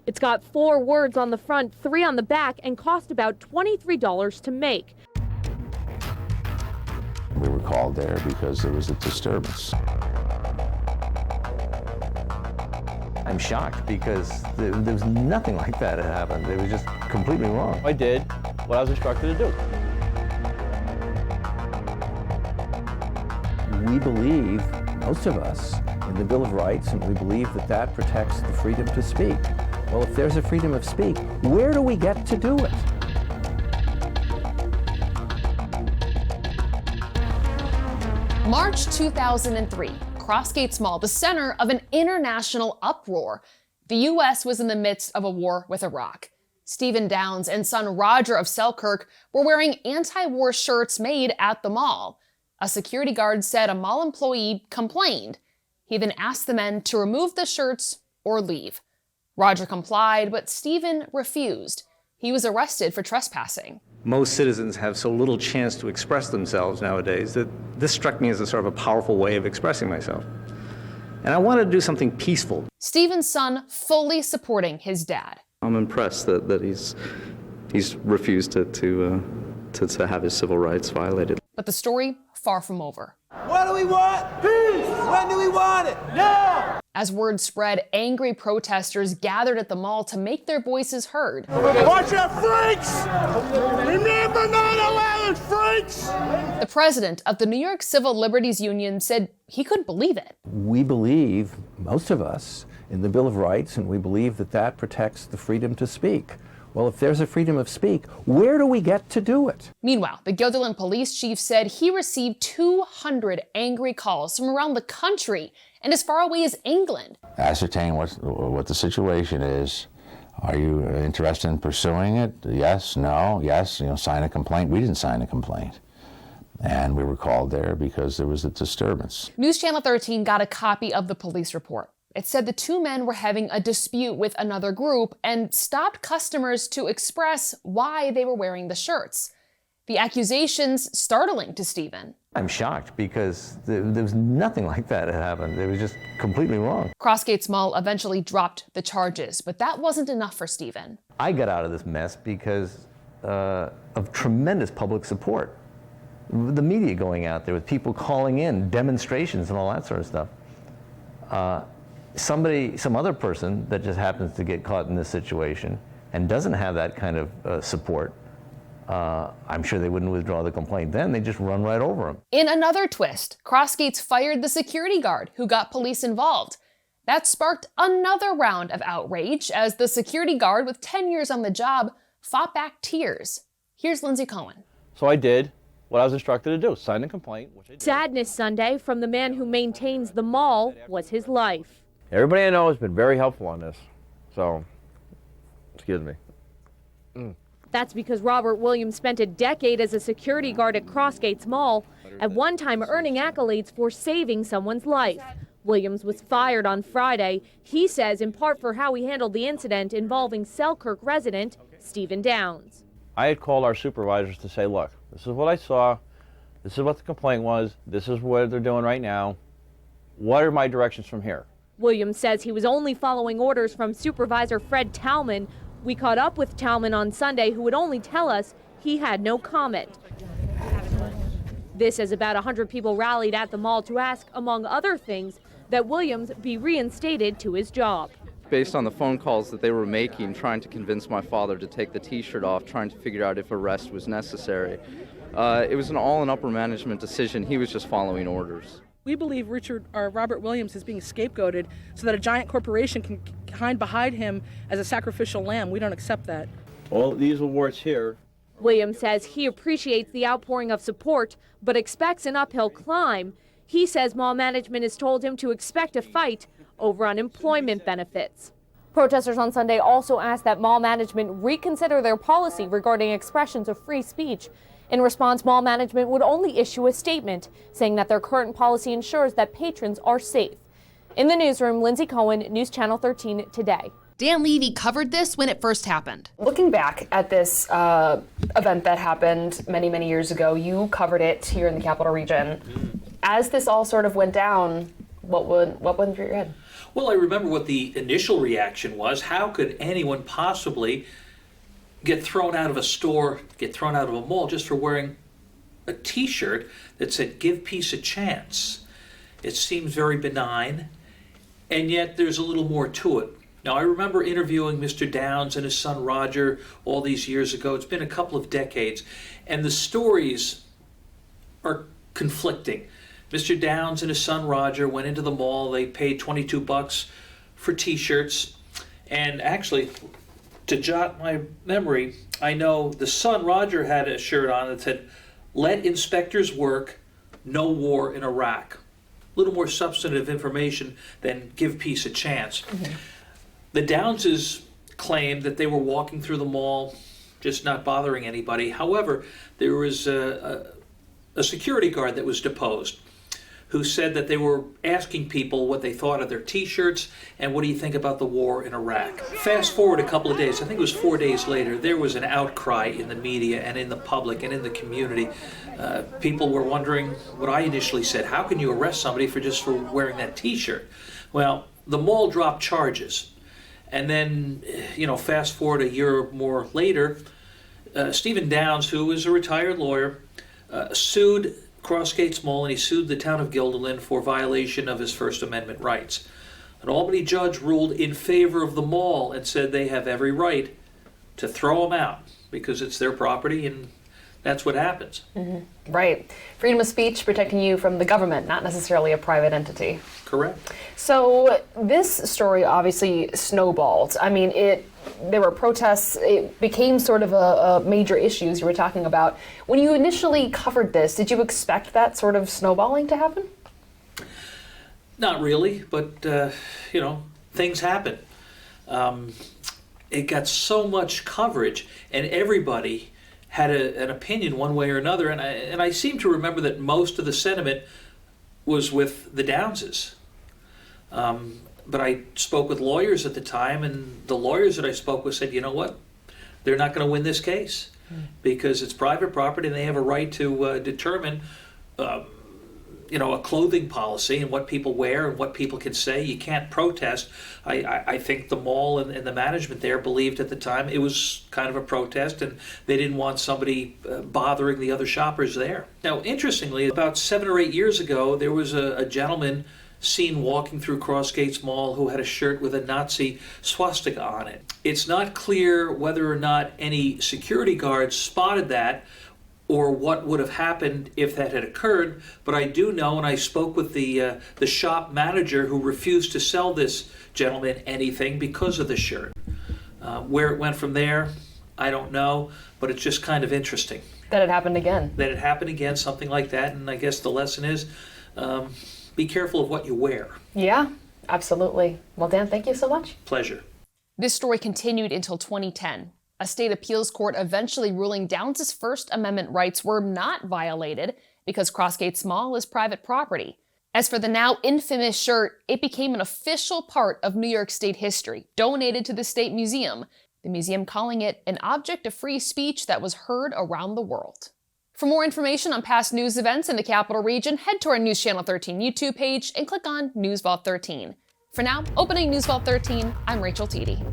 It's got 4 words on the front, 3 on the back, and cost about $23 to make. We were called there because there was a disturbance. I'm shocked because there was nothing like that had happened. It was just completely wrong. I did what I was instructed to do. We believe, most of us, in the Bill of Rights, and we believe that that protects the freedom to speak. Well, if there's a freedom of speech, where do we get to do it? March 2003, Crossgates Mall, the center of an international uproar. The U.S. was in the midst of a war with Iraq. Stephen Downs and son Roger of Selkirk were wearing anti-war shirts made at the mall. A security guard said a mall employee complained. He then asked the men to remove the shirts or leave. Roger complied, but Stephen refused. He was arrested for trespassing. Most citizens have so little chance to express themselves nowadays that this struck me as a sort of a powerful way of expressing myself. And I wanted to do something peaceful. Stephen's son fully supporting his dad. I'm impressed that he's refused to have his civil rights violated. But the story, far from over. What do we want? Peace! When do we want it? Now! As word spread, angry protesters gathered at the mall to make their voices heard. Watch out, freaks! Remember 9/11, freaks! The president of the New York Civil Liberties Union said he couldn't believe it. We believe, most of us, in the Bill of Rights, and we believe that that protects the freedom to speak. Well, if there's a freedom of speech, where do we get to do it? Meanwhile, the Guilderland police chief said he received 200 angry calls from around the country and as far away as England. Ascertain what the situation is. Are you interested in pursuing it? Yes, no, yes, sign a complaint. We didn't sign a complaint. And we were called there because there was a disturbance. NewsChannel 13 got a copy of the police report. It said the 2 men were having a dispute with another group and stopped customers to express why they were wearing the shirts. The accusations startling to Stephen. I'm shocked because there was nothing like that had happened. It was just completely wrong. Crossgates Mall eventually dropped the charges, but that wasn't enough for Stephen. I got out of this mess because of tremendous public support. The media going out there with people calling in, demonstrations and all that sort of stuff. Some other person that just happens to get caught in this situation and doesn't have that kind of support, I'm sure they wouldn't withdraw the complaint then. They just run right over him. In another twist, Crossgates fired the security guard who got police involved. That sparked another round of outrage as the security guard with 10 years on the job fought back tears. Here's Lindsay Cohen. So I did what I was instructed to do, sign a complaint. Which I did. Sadness Sunday from the man who maintains the mall was his life. Everybody I know has been very helpful on this, so, excuse me. That's because Robert Williams spent a decade as a security guard at Crossgates Mall, at one time earning accolades for saving someone's life. Williams was fired on Friday, he says in part for how he handled the incident involving Selkirk resident Stephen Downs. I had called our supervisors to say, look, this is what I saw, this is what the complaint was, this is what they're doing right now, what are my directions from here? Williams says he was only following orders from Supervisor Fred Talman. We caught up with Talman on Sunday, who would only tell us he had no comment. This as about 100 people rallied at the mall to ask, among other things, that Williams be reinstated to his job. Based on the phone calls that they were making, trying to convince my father to take the T-shirt off, trying to figure out if arrest was necessary. It was an all and upper management decision. He was just following orders. We believe Robert Williams is being scapegoated so that a giant corporation can hide behind him as a sacrificial lamb. We don't accept that. All these awards here. Williams says he appreciates the outpouring of support, but expects an uphill climb. He says mall management has told him to expect a fight over unemployment benefits. Protesters on Sunday also asked that mall management reconsider their policy regarding expressions of free speech. In response, mall management would only issue a statement saying that their current policy ensures that patrons are safe. In the newsroom, Lindsay Cohen, News Channel 13 Today. Dan Levy covered this when it first happened. Looking back at this event that happened many, many years ago, you covered it here in the Capital Region. As this all sort of went down, what went through your head? Well, I remember what the initial reaction was. How could anyone possibly get thrown out of a store, get thrown out of a mall just for wearing a t-shirt that said, "Give peace a chance"? It seems very benign, and yet there's a little more to it. Now, I remember interviewing Mr. Downs and his son Roger all these years ago. It's been a couple of decades, and the stories are conflicting. Mr. Downs and his son Roger went into the mall. They paid $22 for t-shirts, and actually, to jot my memory, I know the son Roger had a shirt on that said, "Let inspectors work, no war in Iraq." A little more substantive information than "give peace a chance." Mm-hmm. The Downses claimed that they were walking through the mall, just not bothering anybody. However, there was a security guard that was deposed who said that they were asking people what they thought of their t-shirts and what do you think about the war in Iraq. Fast forward a couple of days, I think it was 4 days later, there was an outcry in the media and in the public and in the community. People were wondering what I initially said, how can you arrest somebody for wearing that t-shirt? Well, the mall dropped charges. And then, fast forward a year or more later, Stephen Downs, who is a retired lawyer, sued Crossgates Mall, and he sued the town of Guilderland for violation of his First Amendment rights. An Albany judge ruled in favor of the mall and said they have every right to throw them out because it's their property, and that's what happens. Mm-hmm. Right. Freedom of speech protecting you from the government, not necessarily a private entity. Correct. So this story obviously snowballed. I mean, there were protests. It became sort of a major issue, as you were talking about. When you initially covered this, did you expect that sort of snowballing to happen? Not really, but, things happen. It got so much coverage, and everybody had an opinion one way or another, and I seem to remember that most of the sentiment was with the Downses. But I spoke with lawyers at the time, and the lawyers that I spoke with said, you know what, they're not going to win this case because it's private property and they have a right to determine a clothing policy and what people wear and what people can say. You can't protest. I think the mall and the management there believed at the time it was kind of a protest, and they didn't want somebody bothering the other shoppers there. Now, interestingly, about 7 or 8 years ago, there was a gentleman seen walking through Crossgates Mall who had a shirt with a Nazi swastika on it. It's not clear whether or not any security guards spotted that or what would have happened if that had occurred, but I do know, and I spoke with the shop manager who refused to sell this gentleman anything because of the shirt. Where it went from there, I don't know, but it's just kind of interesting. That it happened again. That it happened again, something like that, and I guess the lesson is be careful of what you wear. Yeah, absolutely. Well, Dan, thank you so much. Pleasure. This story continued until 2010. A state appeals court eventually ruling Downs' First Amendment rights were not violated because Crossgates Mall is private property. As for the now infamous shirt, it became an official part of New York State history, donated to the State Museum, the museum calling it an object of free speech that was heard around the world. For more information on past news events in the Capital Region, head to our News Channel 13 YouTube page and click on News Vault 13. For now, opening News Vault 13, I'm Rachel Teedy.